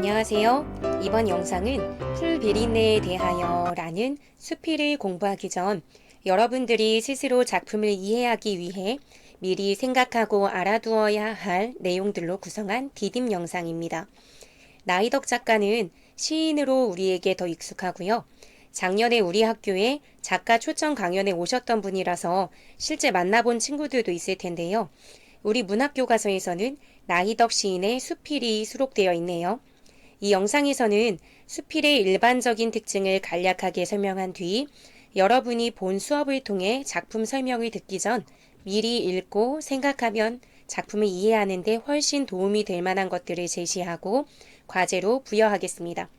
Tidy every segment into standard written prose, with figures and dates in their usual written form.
안녕하세요. 이번 영상은 풀비린내에 대하여 라는 수필을 공부하기 전 여러분들이 스스로 작품을 이해하기 위해 미리 생각하고 알아두어야 할 내용들로 구성한 디딤 영상입니다. 나이덕 작가는 시인으로 우리에게 더 익숙하고요. 작년에 우리 학교에 작가 초청 강연에 오셨던 분이라서 실제 만나본 친구들도 있을 텐데요. 우리 문학교과서에서는 나이덕 시인의 수필이 수록되어 있네요. 이 영상에서는 수필의 일반적인 특징을 간략하게 설명한 뒤 여러분이 본 수업을 통해 작품 설명을 듣기 전 미리 읽고 생각하면 작품을 이해하는 데 훨씬 도움이 될 만한 것들을 제시하고 과제로 부여하겠습니다.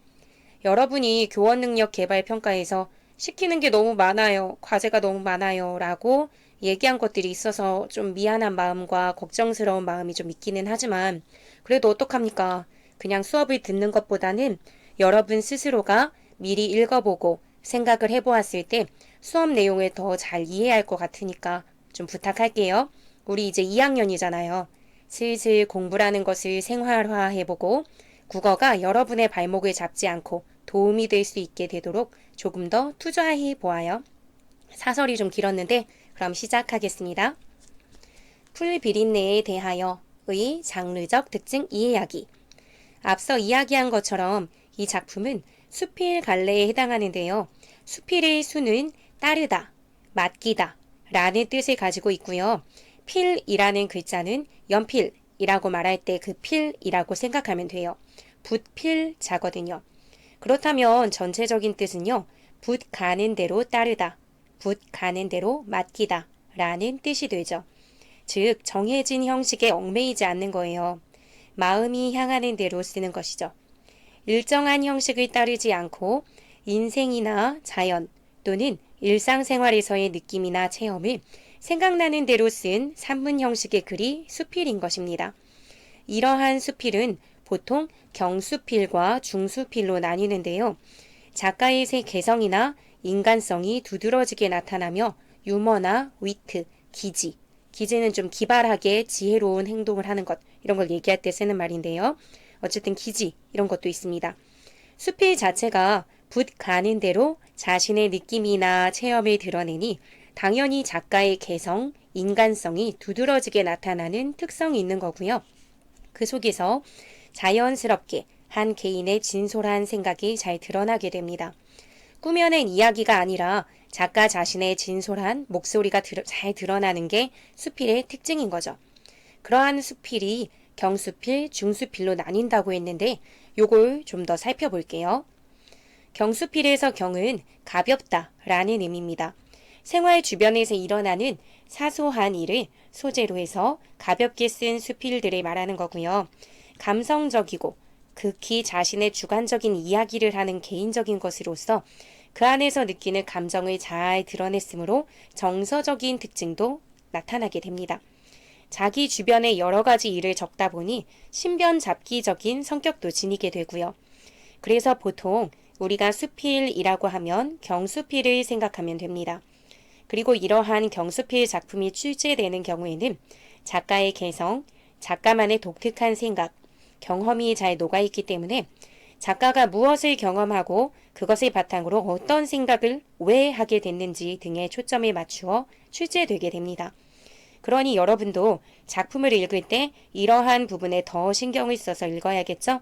여러분이 교원 능력 개발 평가에서 시키는 게 너무 많아요. 과제가 너무 많아요. 라고 얘기한 것들이 있어서 좀 미안한 마음과 걱정스러운 마음이 좀 있기는 하지만 그래도 어떡합니까? 그냥 수업을 듣는 것보다는 여러분 스스로가 미리 읽어보고 생각을 해보았을 때 수업 내용을 더 잘 이해할 것 같으니까 좀 부탁할게요. 우리 이제 2학년이잖아요. 슬슬 공부라는 것을 생활화해보고 국어가 여러분의 발목을 잡지 않고 도움이 될 수 있게 되도록 조금 더 투자해 보아요. 사설이 좀 길었는데 그럼 시작하겠습니다. 풀비린내에 대하여의 장르적 특징 이해하기. 앞서 이야기한 것처럼 이 작품은 수필 갈래에 해당하는데요. 수필의 수는 따르다, 맡기다 라는 뜻을 가지고 있고요. 필이라는 글자는 연필이라고 말할 때 그 필이라고 생각하면 돼요. 붓필자거든요. 그렇다면 전체적인 뜻은요. 붓 가는 대로 따르다, 붓 가는 대로 맡기다 라는 뜻이 되죠. 즉 정해진 형식에 얽매이지 않는 거예요. 마음이 향하는 대로 쓰는 것이죠. 일정한 형식을 따르지 않고 인생이나 자연 또는 일상생활에서의 느낌이나 체험을 생각나는 대로 쓴 산문 형식의 글이 수필인 것입니다. 이러한 수필은 보통 경수필과 중수필로 나뉘는데요. 작가의 개성이나 인간성이 두드러지게 나타나며 유머나 위트, 기지는 좀 기발하게 지혜로운 행동을 하는 것, 이런 걸 얘기할 때 쓰는 말인데요. 어쨌든 기지, 이런 것도 있습니다. 수필 자체가 붓 가는 대로 자신의 느낌이나 체험을 드러내니 당연히 작가의 개성, 인간성이 두드러지게 나타나는 특성이 있는 거고요. 그 속에서 자연스럽게 한 개인의 진솔한 생각이 잘 드러나게 됩니다. 꾸며낸 이야기가 아니라 작가 자신의 진솔한 목소리가 잘 드러나는 게 수필의 특징인 거죠. 그러한 수필이 경수필, 중수필로 나뉜다고 했는데 요걸 좀 더 살펴볼게요. 경수필에서 경은 가볍다 라는 의미입니다. 생활 주변에서 일어나는 사소한 일을 소재로 해서 가볍게 쓴 수필들을 말하는 거고요. 감성적이고 극히 자신의 주관적인 이야기를 하는 개인적인 것으로서 그 안에서 느끼는 감정을 잘 드러냈으므로 정서적인 특징도 나타나게 됩니다. 자기 주변의 여러 가지 일을 적다 보니 신변잡기적인 성격도 지니게 되고요. 그래서 보통 우리가 수필이라고 하면 경수필을 생각하면 됩니다. 그리고 이러한 경수필 작품이 출제되는 경우에는 작가의 개성, 작가만의 독특한 생각, 경험이 잘 녹아있기 때문에 작가가 무엇을 경험하고 그것을 바탕으로 어떤 생각을 왜 하게 됐는지 등에 초점을 맞추어 출제되게 됩니다. 그러니 여러분도 작품을 읽을 때 이러한 부분에 더 신경을 써서 읽어야겠죠?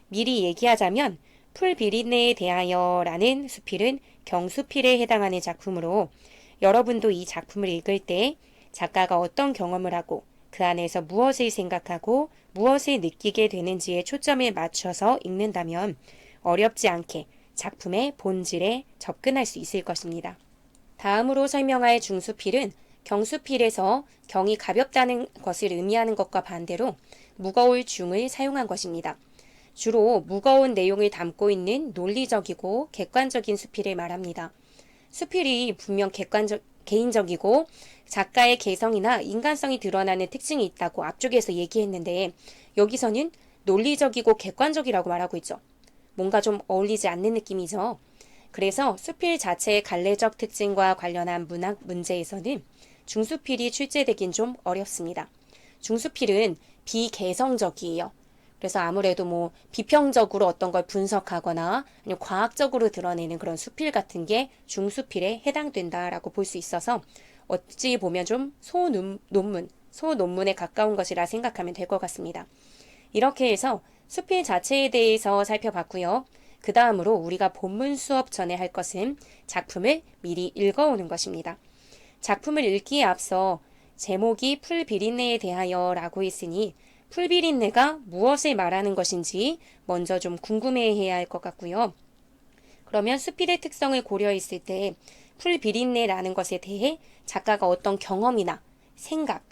미리 얘기하자면 풀비린내에 대하여 라는 수필은 경수필에 해당하는 작품으로 여러분도 이 작품을 읽을 때 작가가 어떤 경험을 하고 그 안에서 무엇을 생각하고 무엇을 느끼게 되는지에 초점을 맞춰서 읽는다면 어렵지 않게 작품의 본질에 접근할 수 있을 것입니다. 다음으로 설명할 중수필은 경수필에서 경이 가볍다는 것을 의미하는 것과 반대로 무거울 중을 사용한 것입니다. 주로 무거운 내용을 담고 있는 논리적이고 객관적인 수필을 말합니다. 수필이 분명 개인적이고 작가의 개성이나 인간성이 드러나는 특징이 있다고 앞쪽에서 얘기했는데 여기서는 논리적이고 객관적이라고 말하고 있죠. 뭔가 좀 어울리지 않는 느낌이죠. 그래서 수필 자체의 갈래적 특징과 관련한 문학 문제에서는 중수필이 출제되긴 좀 어렵습니다. 중수필은 비개성적이에요. 그래서 아무래도 뭐 비평적으로 어떤 걸 분석하거나 아니면 과학적으로 드러내는 그런 수필 같은 게 중수필에 해당된다라고 볼 수 있어서 어찌 보면 좀 소논문에 가까운 것이라 생각하면 될 것 같습니다. 이렇게 해서 수필 자체에 대해서 살펴봤고요. 그 다음으로 우리가 본문 수업 전에 할 것은 작품을 미리 읽어오는 것입니다. 작품을 읽기에 앞서 제목이 풀비린내에 대하여 라고 했으니 풀비린내가 무엇을 말하는 것인지 먼저 좀 궁금해해야 할 것 같고요. 그러면 수필의 특성을 고려했을 때 풀비린내라는 것에 대해 작가가 어떤 경험이나 생각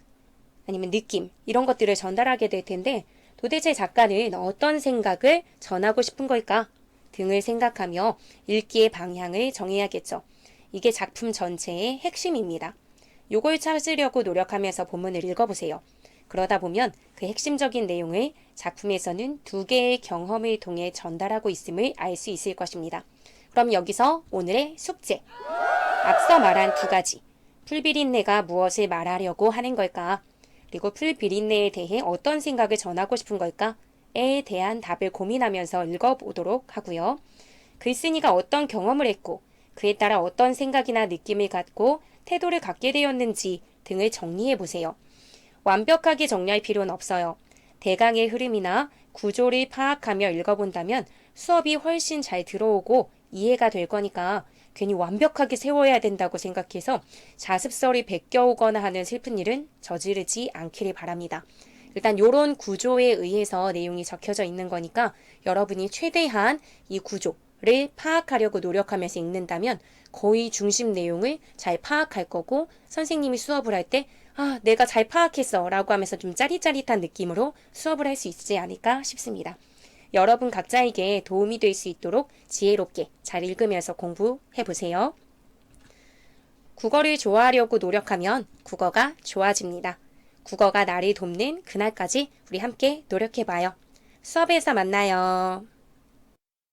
아니면 느낌 이런 것들을 전달하게 될 텐데 도대체 작가는 어떤 생각을 전하고 싶은 걸까 등을 생각하며 읽기의 방향을 정해야겠죠. 이게 작품 전체의 핵심입니다. 요걸 찾으려고 노력하면서 본문을 읽어보세요. 그러다 보면 그 핵심적인 내용을 작품에서는 두 개의 경험을 통해 전달하고 있음을 알 수 있을 것입니다. 그럼 여기서 오늘의 숙제. 앞서 말한 두 가지. 풀비린내가 무엇을 말하려고 하는 걸까? 그리고 풀비린내에 대해 어떤 생각을 전하고 싶은 걸까?에 대한 답을 고민하면서 읽어보도록 하고요. 글쓴이가 어떤 경험을 했고 그에 따라 어떤 생각이나 느낌을 갖고 태도를 갖게 되었는지 등을 정리해 보세요. 완벽하게 정리할 필요는 없어요. 대강의 흐름이나 구조를 파악하며 읽어본다면 수업이 훨씬 잘 들어오고 이해가 될 거니까 괜히 완벽하게 세워야 된다고 생각해서 자습서를 베껴오거나 하는 슬픈 일은 저지르지 않기를 바랍니다. 일단 이런 구조에 의해서 내용이 적혀져 있는 거니까 여러분이 최대한 이 구조를 파악하려고 노력하면서 읽는다면 거의 중심 내용을 잘 파악할 거고 선생님이 수업을 할 때 내가 잘 파악했어 라고 하면서 좀 짜릿짜릿한 느낌으로 수업을 할 수 있지 않을까 싶습니다. 여러분 각자에게 도움이 될 수 있도록 지혜롭게 잘 읽으면서 공부해 보세요. 국어를 좋아하려고 노력하면 국어가 좋아집니다. 국어가 나를 돕는 그날까지 우리 함께 노력해 봐요. 수업에서 만나요.